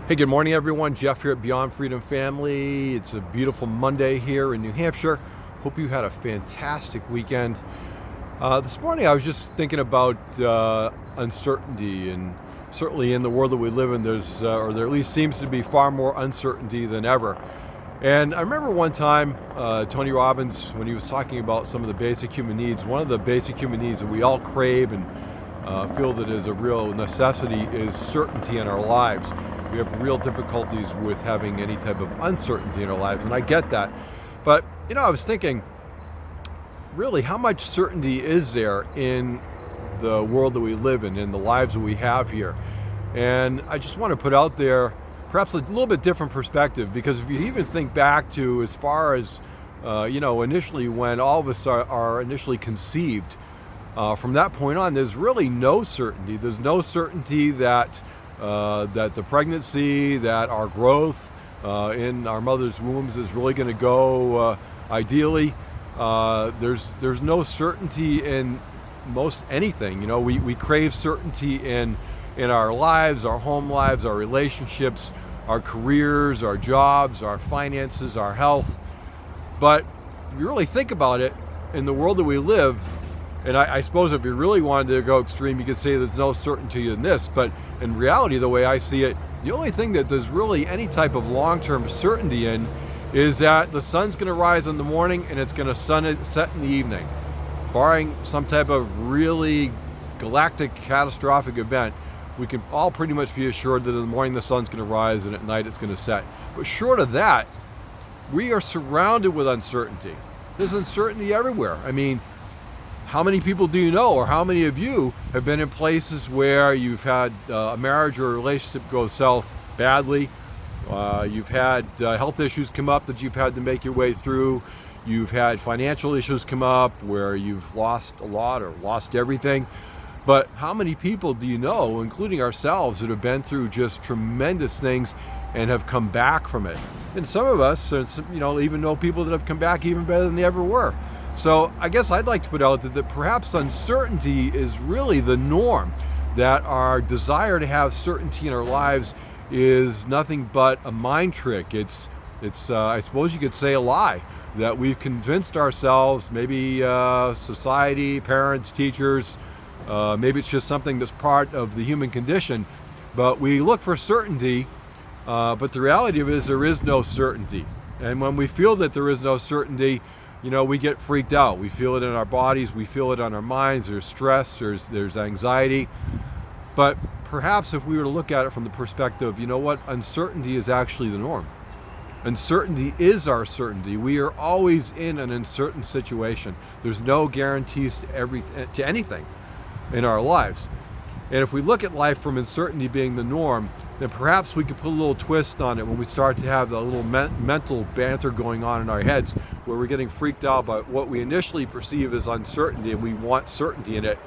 Hey, good morning, everyone. Jeff here at Beyond Freedom Family. It's a beautiful Monday here in New Hampshire. Hope you had a fantastic weekend. This morning, I was just thinking about uncertainty, and certainly in the world that we live in, or there at least seems to be far more uncertainty than ever. And I remember one time, Tony Robbins, when he was talking about some of the basic human needs, one of the basic human needs that we all crave and feel that is a real necessity is certainty in our lives. We have real difficulties with having any type of uncertainty in our lives, and I get that. But, I was thinking, really, how much certainty is there in the world that we live in the lives that we have here? And I just want to put out there perhaps a little bit different perspective, because if you even think back to as far as, initially when all of us are initially conceived, from that point on, there's really no certainty. There's no certainty that the pregnancy, that our growth in our mother's wombs is really going to go ideally. There's no certainty in most anything. We crave certainty in our lives, our home lives, our relationships, our careers, our jobs, our finances, our health. But if you really think about it, in the world that we live, and I suppose if you really wanted to go extreme, you could say there's no certainty in this. But in reality, the way I see it, the only thing that there's really any type of long-term certainty in is that the sun's going to rise in the morning and it's going to set in the evening. Barring some type of really galactic catastrophic event, we can all pretty much be assured that in the morning the sun's going to rise and at night it's going to set. But short of that, we are surrounded with uncertainty. There's uncertainty everywhere. I mean, how many people do you know, or how many of you have been in places where you've had a marriage or a relationship go south badly? You've had health issues come up that you've had to make your way through. You've had financial issues come up where you've lost a lot or lost everything. But how many people do you know, including ourselves, that have been through just tremendous things and have come back from it? And some of us, even know people that have come back even better than they ever were. So I guess I'd like to put out that perhaps uncertainty is really the norm, that our desire to have certainty in our lives is nothing but a mind trick. It's I suppose you could say a lie, that we've convinced ourselves, maybe society, parents, teachers, maybe it's just something that's part of the human condition, but we look for certainty, but the reality of it is there is no certainty. And when we feel that there is no certainty, we get freaked out. We feel it in our bodies. We feel it on our minds. There's stress. There's anxiety. But perhaps if we were to look at it from the perspective, uncertainty is actually the norm. Uncertainty is our certainty. We are always in an uncertain situation. There's no guarantees to anything in our lives. And if we look at life from uncertainty being the norm, then perhaps we could put a little twist on it when we start to have the little mental banter going on in our heads, where we're getting freaked out by what we initially perceive as uncertainty and we want certainty in it.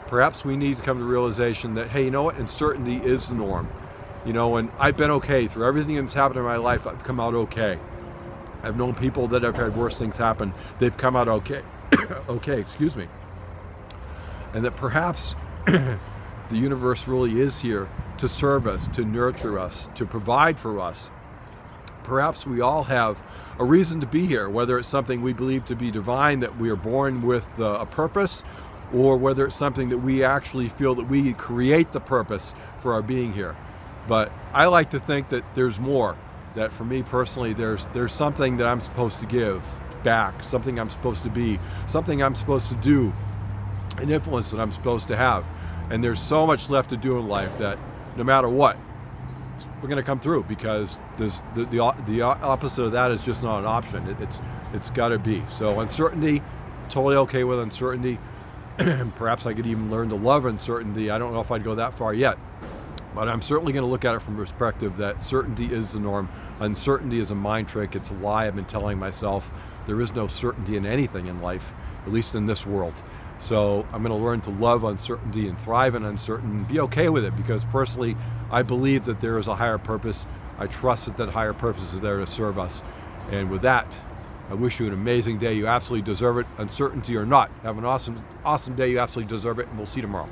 Perhaps we need to come to the realization that, hey, uncertainty is the norm. And I've been okay through everything that's happened in my life. I've come out okay. I've known people that have had worse things happen. They've come out okay. Excuse me. And that perhaps the universe really is here to serve us, to nurture us, to provide for us. Perhaps we all have a reason to be here, whether it's something we believe to be divine, that we are born with a purpose, or whether it's something that we actually feel that we create the purpose for our being here. But I like to think that there's more, that for me personally, there's something that I'm supposed to give back, something I'm supposed to be, something I'm supposed to do, an influence that I'm supposed to have. And there's so much left to do in life that no matter what, we're going to come through, because the opposite of that is just not an option. It's got to be. So uncertainty, totally okay with uncertainty. Perhaps I could even learn to love uncertainty. I don't know if I'd go that far yet, but I'm certainly going to look at it from the perspective that certainty is the norm. Uncertainty is a mind trick. It's a lie I've been telling myself. There is no certainty in anything in life, at least in this world. So I'm going to learn to love uncertainty and thrive in uncertainty and be okay with it, because personally, I believe that there is a higher purpose. I trust that higher purpose is there to serve us. And with that, I wish you an amazing day. You absolutely deserve it, uncertainty or not. Have an awesome day. You absolutely deserve it, and we'll see you tomorrow.